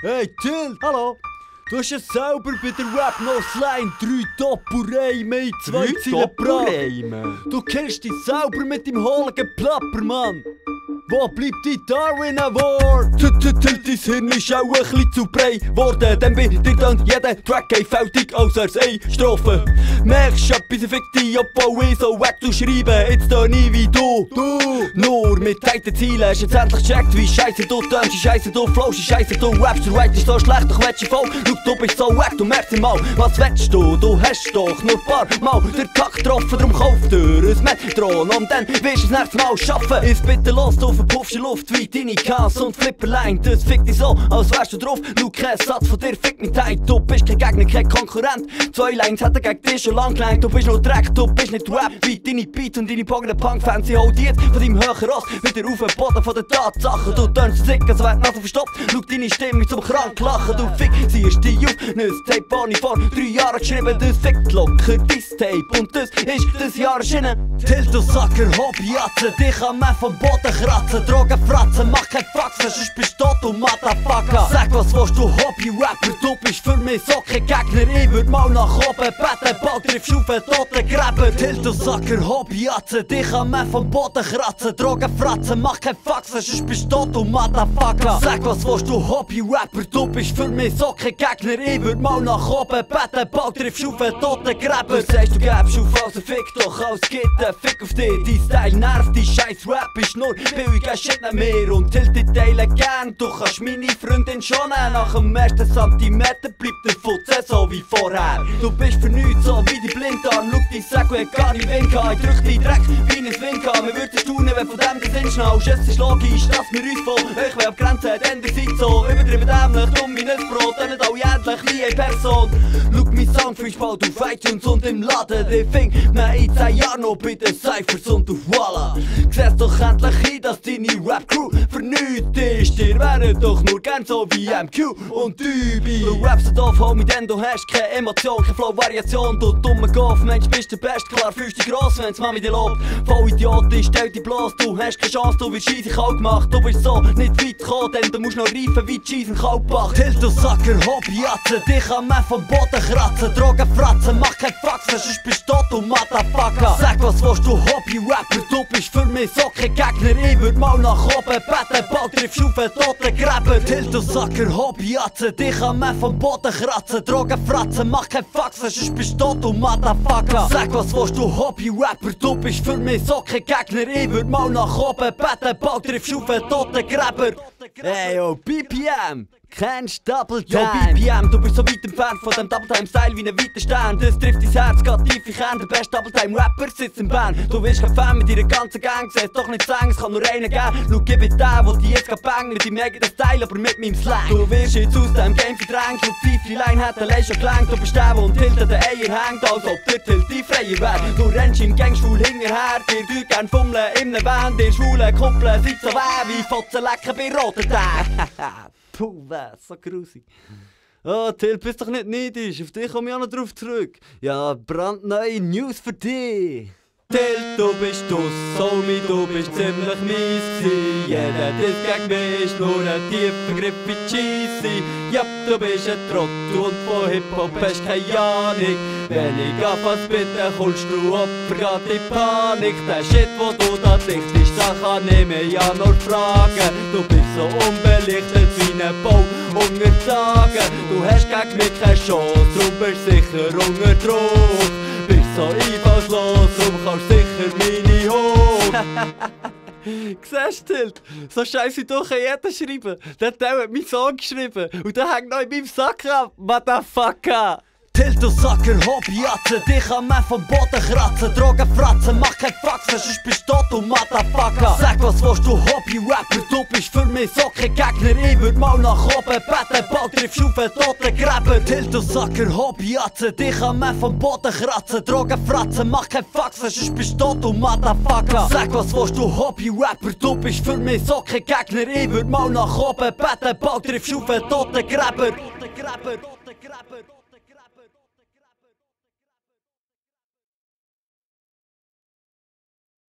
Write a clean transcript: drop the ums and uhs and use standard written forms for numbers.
Hey Till, hallo! Du hast ja selber bei der Rap No Line 3 Doppelreime in 2 Zeilen gebracht. Du killst dich selber mit dem hohlen Geplapper, Mann! Wo bleibt die Darwin Award? Till, dein Hirn ist auch ein bisschen zu breit worden. Denn bei dir tönt jeder Track einfältig als eine Strophe. Merkst du etwas, fick dich, obwohl ich so weg zu schreiben. Jetzt tön ich wie du. Nur mit deinen Zielen hast du jetzt endlich gecheckt, wie scheisse du tönst, wie scheisse du flowst, wie scheisse du rappst. Der White ist so schlecht, doch willst du voll. Schau, du bist so weg, du merkst mal, was willst du? Du hast doch nur paar Mal den Kack getroffen, drum kauf dir ein Metron. Und dann wirst du es nächstes Mal schaffen. Ist bitte los, du verpuffst die Luft wie deine Cans und Flipperline. Das fickt dich so, als wärst du drauf. Schau, kein Satz von dir fickt mich tight. Du bist kein Gegner, kein Konkurrent. 2 Lines hätten gegen dich schon lang gelangt. Du bist nur Dreck, du bist nicht Rap. Wie deine Beats und deine pogenden Punk-Fans. Sie holt jetzt von deinem höheren Ross wieder auf den Boden von den Tatsachen. Du tönst sick, als wär die Nase verstopft. Schau, deine Stimme zum krank lachen. Du fick, siehst dich auf. Ein Tape habe ich vor 3 Jahren geschrieben. Das fickt locker dein Tape. Und das ist das Jahr erschienen. Till, du Sacker, Hobbyatze. Dich kann man vom Boden kratzen. Drogenfratzen, mach kein Faxen, sonst bist du tot, du Motherfucker. Sag, was willst du, Hobby-Rapper? Du bist für mich so kein Gegner. Ich würd mal nach oben beten. Bald triffst du auf einen toten Gräber. Till, du Sacker, Hobbyatze. Dich kann man vom Boden kratzen. Drogenfratzen, mach kein Faxen, sonst bist du tot, du Motherfucker. Sag, was willst du, Hobby-Rapper? Du bist für mich so kein Gegner. Ich würd mal nach oben beten. Bald triffst du auf einen toten Gräber. Du sagst, du gäbst auf, also fick doch, als Gitter. Fick auf dich, dein Style nervt, dein scheiß Rap ist nur billiger Shit nicht mehr. Und Till, die teilen gern, du kannst meine Freundin schon nehmen. Nach dem ersten Zentimeter bleibt der Futze so wie vorher. Du bist für nichts so wie die Blinddarm. Schau, die Segway gar nicht winken. Ich drück die Dreck wie ein Winker. Wir würden staunen, wenn von dem der Sinn schnallst. Es ist logisch, dass wir uns von euch ab Grenzen haben. Ihr seid so übertrieben dämlich, dumm wie ein Brot. Dann nicht alle endlich wie eine Person. Schau, mein Sound findest bald auf iTunes und im Laden. Die findet man in 10 Jahren noch bei den Cyphers und auf Voila. Siehst doch endlich ein, dass deine Rap-Crew für nichts ist. Ihr wäret doch nur gern so wie MQ und Dübi. Du rappst auf, Homie, denn du hast keine Emotion, keine Flow-Variation. Du dummer Golf, Mensch, bist der Best, klar fühlst dich gross, wenn's Mami dir lobt. Voll idiotisch, stell dich bloß, du hast keine Chance, du wirst scheissig kalt gemacht. Du bist so nicht weit gekommen, denn du musst noch reifen wie Cheese und Kaltbach. Till, du Sacker, Hobbyatze, dich kann man vom Boden kratzen. Drogenfratzen, mach kein Faxen, sonst bist du tot, du Motherfucker. Sag, was willst du, Hobby-Rapper? Du bist für mich so kein Gegner. Ich würd mal nach oben beten, bald triffst du auf einen toten Gräber. Till, du Sacker, Hobbyatze, dich kann man vom Boden kratzen. Drogenfratzen, mach kein Faxen, sonst bist du tot, du Motherfucker. Sag, was willst du, Hobby-Rapper? Du bist für mich so kein Gegner. Ich würd mal nach oben beten, bald triffst du auf einen toten Gräber. Hey yo, BPM! Kennst Double Time? Yo, BPM, du bist so weit entfernt von dem Double Time Style wie ein weiter Stern. Das trifft dein Herz, geht tief in Kern. Der beste Double Time Rapper sitzt im Band. Du willst kein Fan mit deiner ganzen Gang, siehst doch nicht sagen, es kann nur einen geben. Schau, gib it den, der dich jetzt bang mit deinem eigenen Style, aber mit meinem Slang. Du wirst jetzt aus dem Game verdrängt, schau, die Pfeifli-Line hat allein schon gelangt. Du bist der, und hinter den Eier hängt, als ob der Till die Freier wär. Du rennst im Gang schwul hinterher, dir du gern fummeln in einem Band. Dir schwulen Kumpel seid so weh wie Fotzen lecken bei roten Tagen. Puh, was, so grusig. Oh, Till, bist doch nicht neidisch, auf dich komme ich auch noch drauf zurück. Ja, brandneue News für dich. Till, du bist Homie, du bist ziemlich mies gsi. Jeder Diss gegen mich ist nur ein tiefer Griff in Cheesy. Ja, du bist ein Trottel und von Hip-Hop hast keine Ahnung. Wenn ich anfass, bitte kommst du Opfer, geht in Panik. Der Shit, wo du da dichtest, da kann ich mich ja nur fragen. Du bist so unbelichtet wie ein Bau unter Tagen. Du hast gegen mich keine Chance, du bist sicher unter Druck. Bist so einfallslos und kannst sicher meine hoch. Siehst du, Till? So Scheiße doch kann jeder schreiben. Der Teil hat meinen Song geschrieben und der hängt noch in meinem Sack ab, Motherfucker. Till, du Sacker, Hobbyatze, dich kann man vom Boden kratzen. Drogenfratzen, mach kein Faxen, sonst bist du tot, du Motherfucker. Sag, was willst du, Hobby-Rapper? Du bist für mich so kein Gegner. Ich würd mal nach oben beten, bald triffst du auf einen toten Gräber. Till, du Sacker, Hobbyatze, dich kann man vom Boden kratzen. Drogenfratzen, mach kein Faxen, sonst bist du tot, du Motherfucker. Sag, was willst du, Hobby-Rapper? Du bist für mich so kein Gegner. Ich würd mal nach oben beten, bald triffst du auf einen toten Gräber.